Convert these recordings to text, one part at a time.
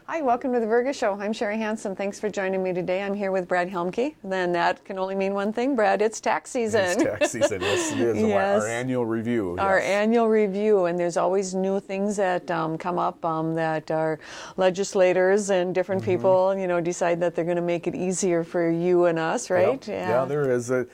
Hi, welcome to the Vergas Show. I'm Sherry Hansen. Thanks for joining me today. I'm here with Brad Helmeke. Then that can only mean one thing, Brad. It's tax season. It's tax season. Yes, it is. Yes. Our annual review. Our yes. annual review, and there's always new things that come up that our legislators and different people, decide that they're going to make it easier for you and us, right? Yep. Yeah, there is. It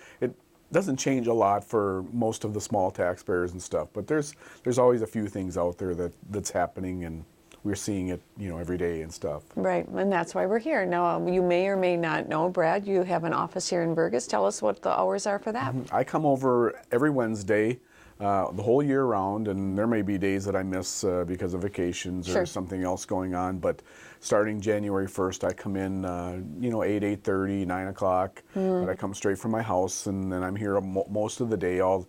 doesn't change a lot for most of the small taxpayers and stuff, but there's always a few things out there that's happening, and we're seeing it, every day and stuff. Right, and that's why we're here. Now, you may or may not know, Brad, you have an office here in Vergas. Tell us what the hours are for that. I come over every Wednesday, the whole year round, and there may be days that I miss because of vacations or something else going on, but starting January 1st, I come in, 8, 8:30, 9 o'clock, but I come straight from my house, and then I'm here most of the day. I'll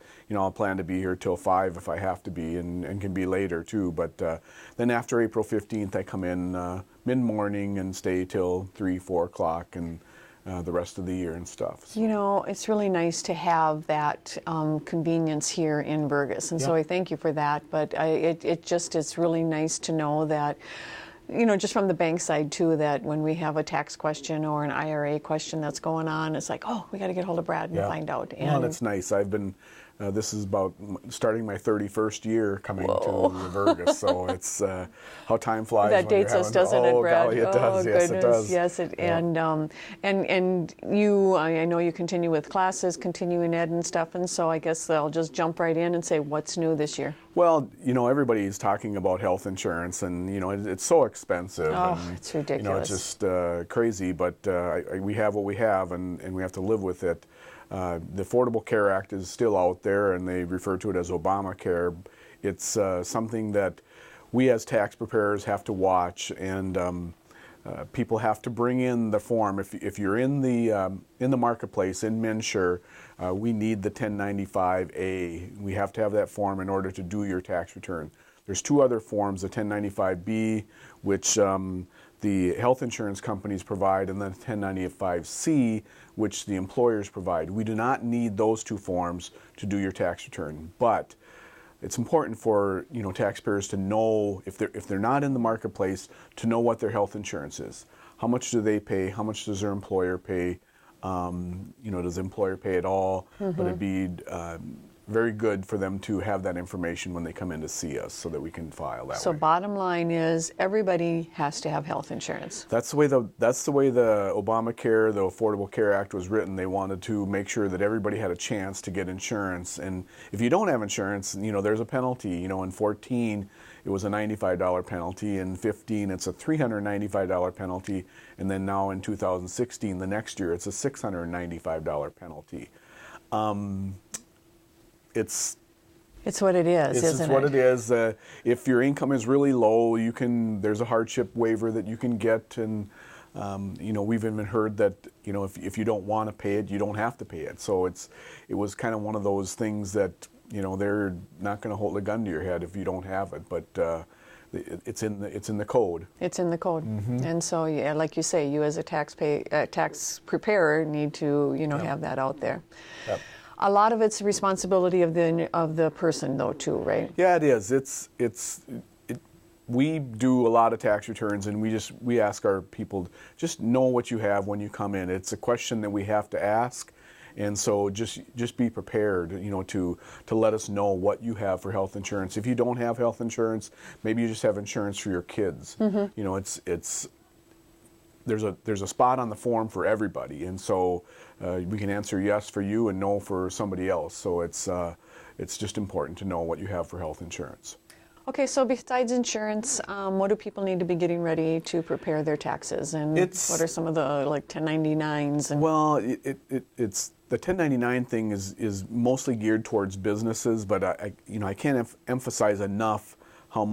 plan to be here till 5 if I have to be, and can be later too, but then after April 15th, I come in mid-morning and stay till 3, 4 o'clock, and the rest of the year and stuff. It's really nice to have that convenience here in Vergas, and so I thank you for that, but it's really nice to know that just from the bank side too, that when we have a tax question or an IRA question that's going on, it's like, oh, we got to get hold of Brad and find out. Well, that's nice. I've been, this is about starting my 31st year coming to Vergas, so it's how time flies. That dates us, doesn't it, Brad? Golly, it does. Yes, it does. Yes, and you, I know you continue with classes, continuing ed and stuff, and so I guess I'll just jump right in and say, what's new this year? Well, everybody's talking about health insurance, and it's so expensive. Oh, and, it's ridiculous. It's just crazy. But we have what we have, and we have to live with it. The Affordable Care Act is still out there, and they refer to it as Obamacare. It's something that we as tax preparers have to watch, and people have to bring in the form. If you're in the marketplace in MNsure, we need the 1095A. We have to have that form in order to do your tax return. There's two other forms, the 1095B, which the health insurance companies provide, and then 1095C, which the employers provide. We do not need those two forms to do your tax return, but it's important for taxpayers to know, if they're not in the marketplace, to know what their health insurance is. How much do they pay? How much does their employer pay? Does the employer pay at all? But it'd be very good for them to have that information when they come in to see us, so that we can file that way. So bottom line is, everybody has to have health insurance. That's the way the Obamacare, the Affordable Care Act was written. They wanted to make sure that everybody had a chance to get insurance. And if you don't have insurance, there's a penalty. In 14, it was a $95 penalty. In 15, it's a $395 penalty. And then now in 2016, the next year, it's a $695 penalty. It's what it is, isn't it? It's what it is. If your income is really low, there's a hardship waiver that you can get, and we've even heard that if you don't want to pay it, you don't have to pay it. So it was kind of one of those things that they're not going to hold a gun to your head if you don't have it, but it's in the code. It's in the code, and so like you say, you as a tax preparer need to have that out there. Yep. A lot of it's the responsibility of the person, though, too, right? Yeah, it is. We do a lot of tax returns, and we ask our people, just know what you have when you come in. It's a question that we have to ask, and so just be prepared, to let us know what you have for health insurance. If you don't have health insurance, maybe you just have insurance for your kids. There's a spot on the form for everybody, and so we can answer yes for you and no for somebody else. So it's just important to know what you have for health insurance. Okay, so besides insurance, what do people need to be getting ready to prepare their taxes, and what are some of the 1099s? Well, it's the 1099 thing is mostly geared towards businesses, but I can't emphasize enough how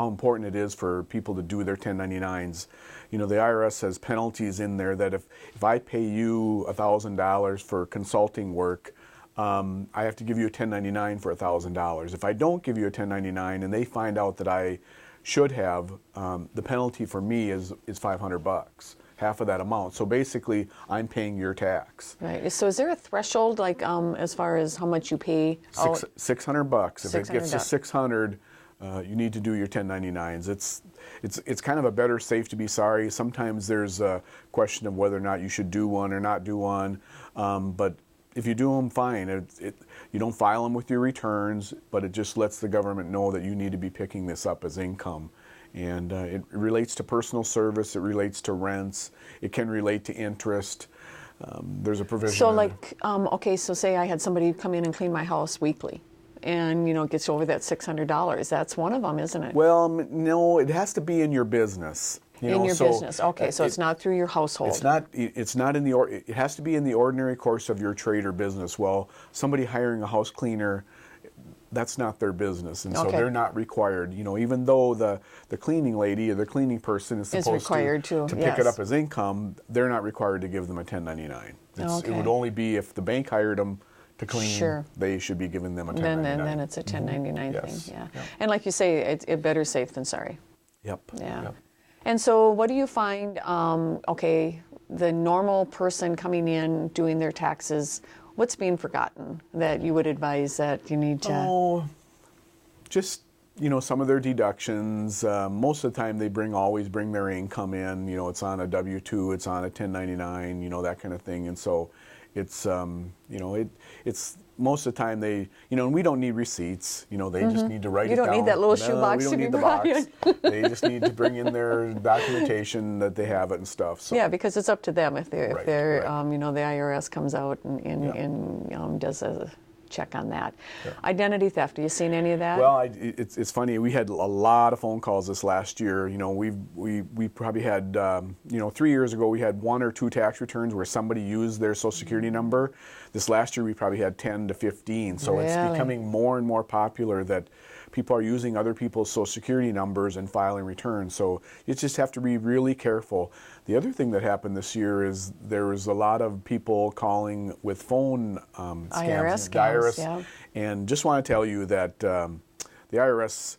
important it is for people to do their 1099s. The IRS has penalties in there that if I pay you $1,000 for consulting work, I have to give you a 1099 for $1,000. If I don't give you a 1099 and they find out that I should have, the penalty for me is $500, half of that amount. So basically, I'm paying your tax. Right. So is there a threshold, as far as how much you pay? $600. If it gets to $600, you need to do your 1099s. It's kind of a better safe to be sorry. Sometimes there's a question of whether or not you should do one or not do one, but if you do them, fine. You don't file them with your returns, but it just lets the government know that you need to be picking this up as income. And it relates to personal service, it relates to rents, it can relate to interest. There's a provision. So like, okay, so say I had somebody come in and clean my house weekly, and it gets over that $600. That's one of them, isn't it? Well, no, it has to be in your business. Business, okay. So it's not through your household. It's not in the. It has to be in the ordinary course of your trade or business. Well, somebody hiring a house cleaner, that's not their business, and so they're not required. Even though the cleaning lady or the cleaning person is supposed to pick it up as income, they're not required to give them a 1099. It would only be if the bank hired them to clean. Sure. They should be giving them a 1099. Then it's a 1099 thing. Yes. Yeah. And like you say, it's better safe than sorry. Yep. Yeah. Yep. And so, what do you find? Okay, the normal person coming in doing their taxes. What's being forgotten that you would advise that you need to? Oh, just some of their deductions. Most of the time, they always bring their income in. It's on a W-2, it's on a 1099, that kind of thing. And so, it's it's most of the time and we don't need receipts. They just need to write it down. You don't need that little shoebox to be brought in. They just need to bring in their documentation that they have it and stuff. So. Yeah, because it's up to them if they're the IRS comes out and does a check on that. Yeah. Identity theft. Have you seen any of that? Well, it's funny. We had a lot of phone calls this last year. We probably had 3 years ago we had 1 or 2 tax returns where somebody used their Social Security number. This last year we probably had 10 to 15. So It's becoming more and more popular that people are using other people's Social Security numbers and filing returns. So you just have to be really careful. The other thing that happened this year is there was a lot of people calling with phone scams. IRS, and just want to tell you that the IRS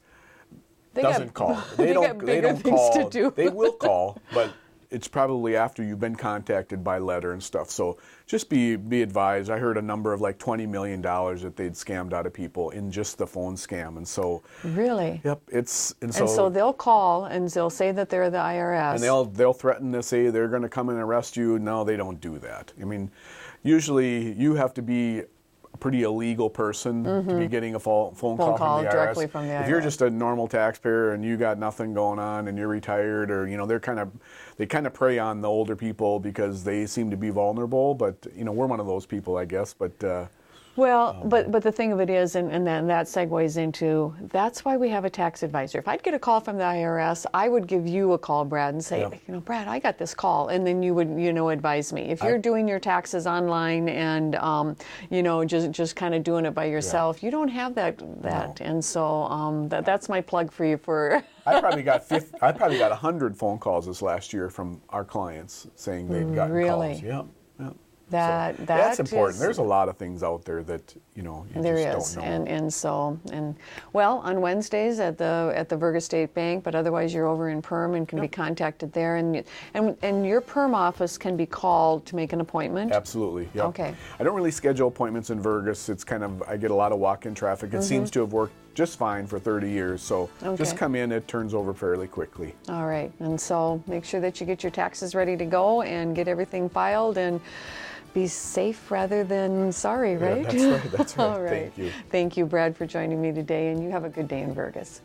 doesn't call. They don't call. To do. They will call, but it's probably after you've been contacted by letter and stuff. So just be advised. I heard a number of like $20 million that they'd scammed out of people in just the phone scam. And so really, yep, and so they'll call and they'll say that they're the IRS, and they'll threaten to say they're going to come and arrest you. No, they don't do that. I mean, usually you have to be a pretty illegal person to be getting a phone call from the IRS. Directly from the IRS. If you're just a normal taxpayer and you got nothing going on and you're retired, or they kind of prey on the older people because they seem to be vulnerable. But we're one of those people, I guess. But but the thing of it is, and then that segues into, that's why we have a tax advisor. If I'd get a call from the IRS, I would give you a call, Brad, and say, Brad, I got this call, and then you would, advise me. If you're doing your taxes online and, just kind of doing it by yourself, you don't have that. No. And so that's my plug for you for. I probably got 100 phone calls this last year from our clients saying they'd gotten calls. Yeah. That's important. There's a lot of things out there that you just don't know. And on Wednesdays at the Vergas State Bank, but otherwise you're over in Perm and can be contacted there, and your Perm office can be called to make an appointment. Absolutely. Yep. Okay. I don't really schedule appointments in Vergas. It's I get a lot of walk-in traffic. It seems to have worked just fine for 30 years. So just come in. It turns over fairly quickly. All right. And so make sure that you get your taxes ready to go and get everything filed and be safe rather than sorry, right? Yeah, that's right. All right. Thank you. Thank you, Brad, for joining me today, and you have a good day in Vergas.